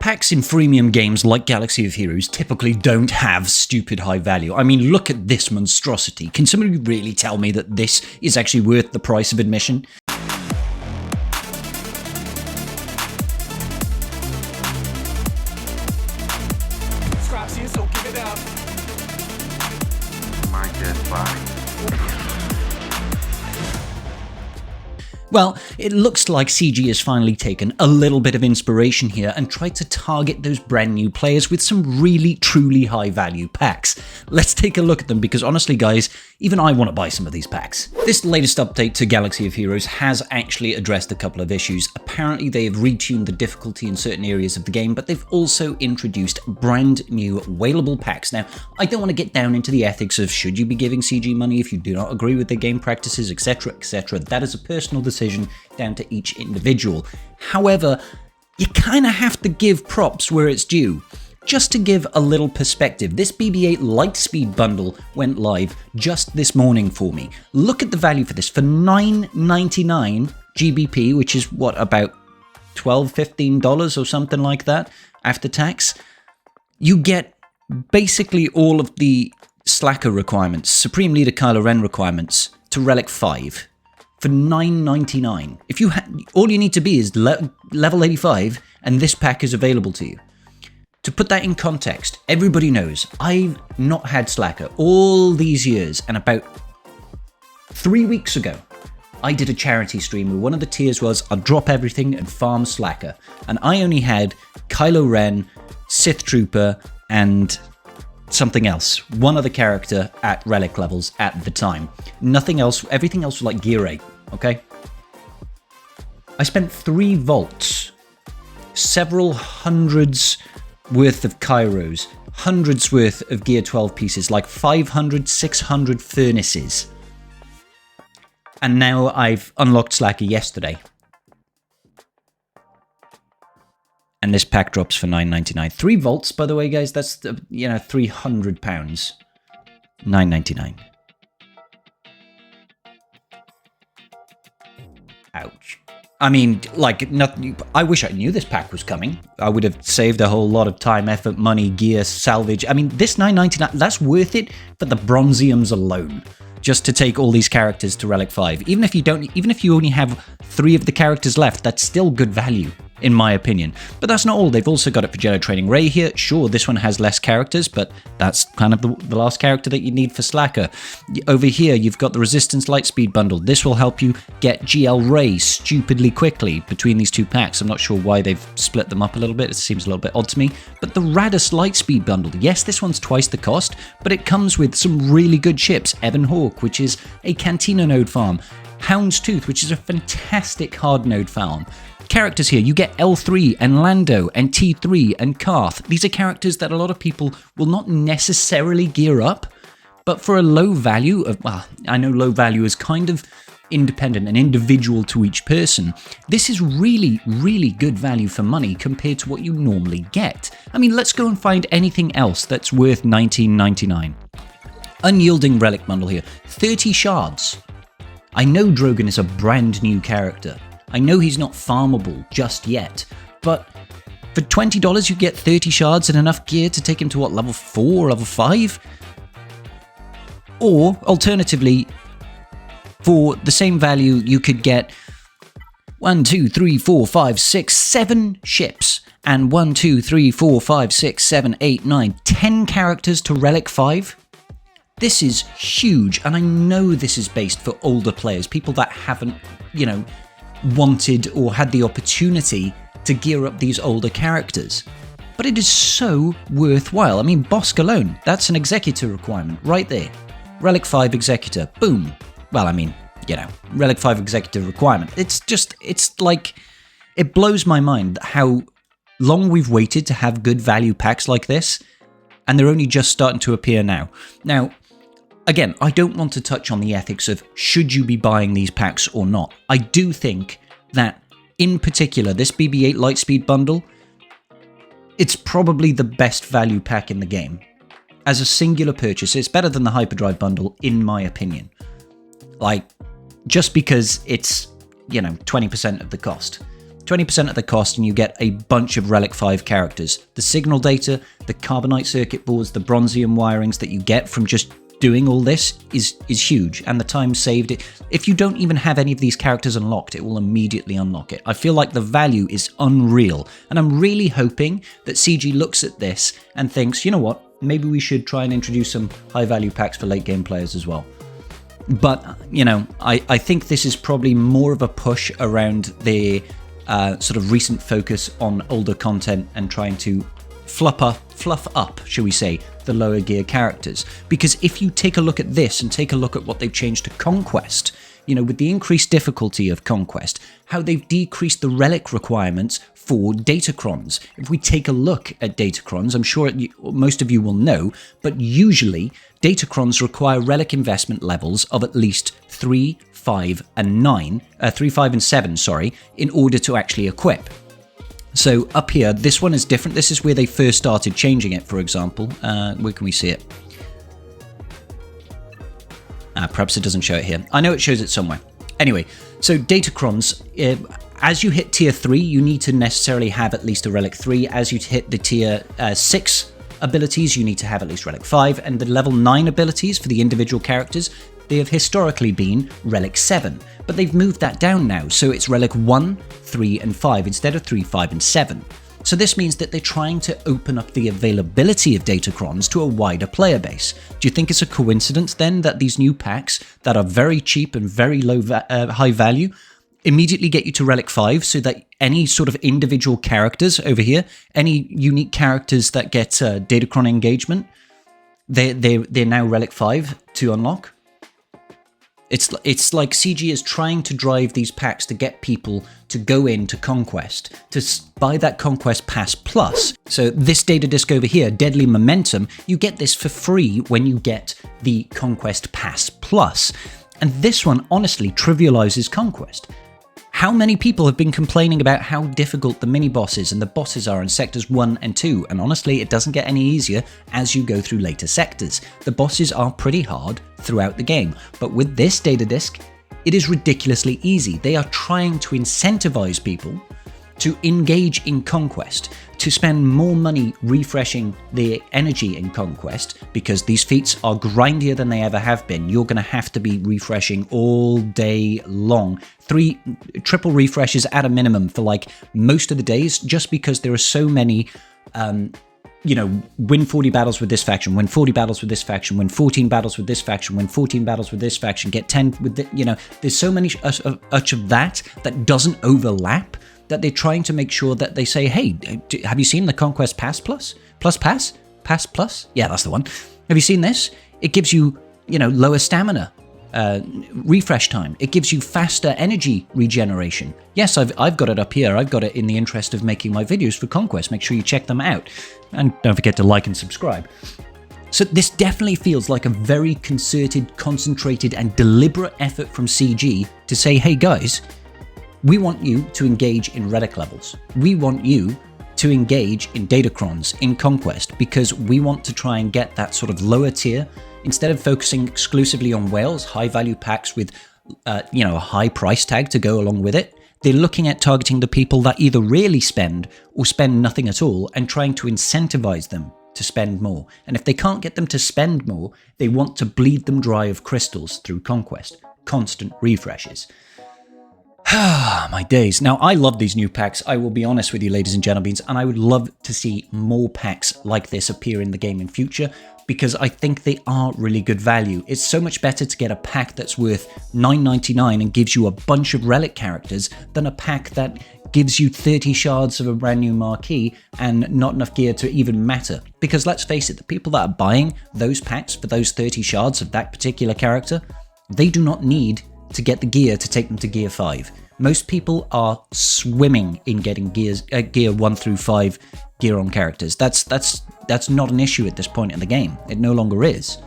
Packs in freemium games like Galaxy of Heroes typically don't have stupid high value. I mean, look at this monstrosity. Can somebody really tell me that this is actually worth the price of admission? So give it up. My dead body. Well, it looks like CG has finally taken a little bit of inspiration here and tried to target those brand new players with some really, truly high value packs. Let's take a look at them because honestly guys, even I want to buy some of these packs. This latest update to Galaxy of Heroes has actually addressed a couple of issues. Apparently they have retuned the difficulty in certain areas of the game, but they've also introduced brand new whalable packs. Now, I don't want to get down into the ethics of should you be giving CG money if you do not agree with their game practices, etc, etc. That is a personal decision down to each individual. However, you kind of have to give props where it's due. Just to give a little perspective, this BB-8 Lightspeed bundle went live just this morning for me. Look at the value for this. For $9.99 GBP, which is what, about $12, $15 or something like that after tax, you get basically all of the Slacker requirements, Supreme Leader Kylo Ren requirements to Relic 5. For $9.99. If you all you need to be is level 85, and this pack is available to you. To put that in context, everybody knows I've not had Slacker all these years, and about 3 weeks ago, I did a charity stream where one of the tiers was I'll drop everything and farm Slacker, and I only had Kylo Ren, Sith Trooper, and something else, one other character at relic levels at the time. Nothing else, everything else was like gear 8, okay? I spent 3 vaults, several hundreds worth of Kairos, hundreds worth of gear 12 pieces, like 500, 600 furnaces. And now I've unlocked Slacker yesterday. And this pack drops for $9.99. 3 vaults, by the way, guys. That's, £300. $9.99. Ouch. I mean, like, nothing. I wish I knew this pack was coming. I would have saved a whole lot of time, effort, money, gear, salvage. I mean, this $9.99, that's worth it for the bronziums alone. Just to take all these characters to Relic 5. Even if you only have 3 of the characters left, that's still good value, in my opinion. But that's not all. They've also got it for Jedi Training Rey here. Sure, this one has less characters, but that's kind of the last character that you need for Slacker. Over here, you've got the Resistance Lightspeed bundle. This will help you get GL Rey stupidly quickly between these 2 packs. I'm not sure why they've split them up a little bit. It seems a little bit odd to me. But the Radus Lightspeed bundle. Yes, this one's twice the cost, but it comes with some really good ships. Evan Hawke, which is a Cantina node farm. Houndstooth, which is a fantastic hard node farm. Characters here, you get L3 and Lando and T3 and Karth. These are characters that a lot of people will not necessarily gear up, but for a low value of, well, I know low value is kind of independent and individual to each person. This is really, really good value for money compared to what you normally get. I mean, let's go and find anything else that's worth $19.99. Unyielding Relic bundle here, 30 shards. I know Drogon is a brand new character. I know he's not farmable just yet, but for $20 you get 30 shards and enough gear to take him to what, level 4, level 5? Or, alternatively, for the same value you could get 1, 2, 3, 4, 5, 6, 7 ships, and 1, 2, 3, 4, 5, 6, 7, 8, 9, 10 characters to Relic 5. This is huge, and I know this is based for older players, people that haven't, wanted or had the opportunity to gear up these older characters. But it is so worthwhile. I mean, Bosk alone, that's an Executor requirement right there. Relic 5 Executor, boom. Well, I mean, Relic 5 Executor requirement. It's like, it blows my mind how long we've waited to have good value packs like this, and they're only just starting to appear now. Now, again, I don't want to touch on the ethics of should you be buying these packs or not. I do think that, in particular, this BB-8 Lightspeed bundle, it's probably the best value pack in the game. As a singular purchase, it's better than the Hyperdrive bundle, in my opinion. Like, just because it's, 20% of the cost. 20% of the cost, and you get a bunch of Relic 5 characters. The signal data, the carbonite circuit boards, the bronzium wirings that you get from just doing all this is huge, and the time saved. If you don't even have any of these characters unlocked, it will immediately unlock it. I feel like the value is unreal, and I'm really hoping that CG looks at this and thinks, you know what, maybe we should try and introduce some high value packs for late game players as well. But, you know, I think this is probably more of a push around the sort of recent focus on older content and trying to fluff up, shall we say, the lower gear characters. Because if you take a look at this and take a look at what they've changed to Conquest, you know, with the increased difficulty of Conquest, how they've decreased the relic requirements for Datacrons. If we take a look at Datacrons, I'm sure most of you will know, but usually Datacrons require relic investment levels of at least 3, 5, and 7, in order to actually equip. So up here, this one is different. This is where they first started changing it, for example. Where can we see it? Perhaps it doesn't show it here. I know it shows it somewhere. Anyway, so Datacrons, as you hit tier 3, you need to necessarily have at least a Relic 3. As you hit the tier 6 abilities, you need to have at least Relic 5. And the level 9 abilities for the individual characters, they have historically been Relic 7. But they've moved that down now, so it's Relic 1, 3, and 5 instead of 3, 5, and 7. So this means that they're trying to open up the availability of Datacrons to a wider player base. Do you think it's a coincidence then that these new packs that are very cheap and very high value immediately get you to Relic 5, so that any sort of individual characters over here, any unique characters that get Datacron engagement, they're now Relic 5 to unlock? It's like CG is trying to drive these packs to get people to go into Conquest, to buy that Conquest Pass Plus. So this data disc over here, Deadly Momentum, you get this for free when you get the Conquest Pass Plus. And this one honestly trivializes Conquest. How many people have been complaining about how difficult the mini-bosses and the bosses are in Sectors 1 and 2, and honestly, it doesn't get any easier as you go through later sectors. The bosses are pretty hard throughout the game, but with this data disc, it is ridiculously easy. They are trying to incentivize people to engage in Conquest, to spend more money refreshing their energy in Conquest, because these feats are grindier than they ever have been. You're going to have to be refreshing all day long. 3 triple refreshes at a minimum for like most of the days, just because there are so many, you know, win 40 battles with this faction, win 40 battles with this faction, win 14 battles with this faction, win 14 battles with this faction, get 10 with the, you know, there's so many much of that doesn't overlap, that they're trying to make sure that they say, hey, have you seen the Conquest Pass Plus? Pass Plus? Yeah, that's the one. Have you seen this? It gives you, you know, lower stamina, refresh time. It gives you faster energy regeneration. Yes, I've got it up here. I've got it in the interest of making my videos for Conquest. Make sure you check them out. And don't forget to like and subscribe. So this definitely feels like a very concerted, concentrated, and deliberate effort from CG to say, hey guys, we want you to engage in relic levels. We want you to engage in Datacrons, in Conquest, because we want to try and get that sort of lower tier. Instead of focusing exclusively on whales, high value packs with, you know, a high price tag to go along with it, they're looking at targeting the people that either rarely spend or spend nothing at all, and trying to incentivize them to spend more. And if they can't get them to spend more, they want to bleed them dry of crystals through Conquest. Constant refreshes. My days. Now, I love these new packs, I will be honest with you, ladies and gentlemen, and I would love to see more packs like this appear in the game in future, because I think they are really good value. It's so much better to get a pack that's worth $9.99 and gives you a bunch of relic characters than a pack that gives you 30 shards of a brand new marquee and not enough gear to even matter. Because let's face it, the people that are buying those packs for those 30 shards of that particular character, they do not need to get the gear to take them to gear 5. Most people are swimming in getting gear 1 through 5 gear on characters. That's not an issue at this point in the game. It no longer is.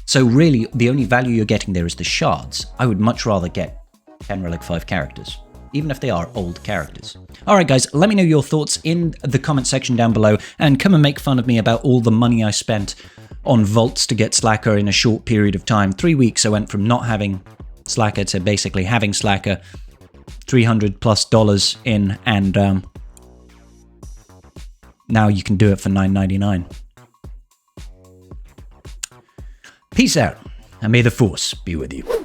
So really, the only value you're getting there is the shards. I would much rather get 10 Relic 5 characters, even if they are old characters. Alright guys, let me know your thoughts in the comment section down below, and come and make fun of me about all the money I spent on vaults to get Slacker in a short period of time. 3 weeks I went from not having Slacker to basically having Slacker. $300+ in, and now you can do it for $9.99. Peace out, and may the Force be with you.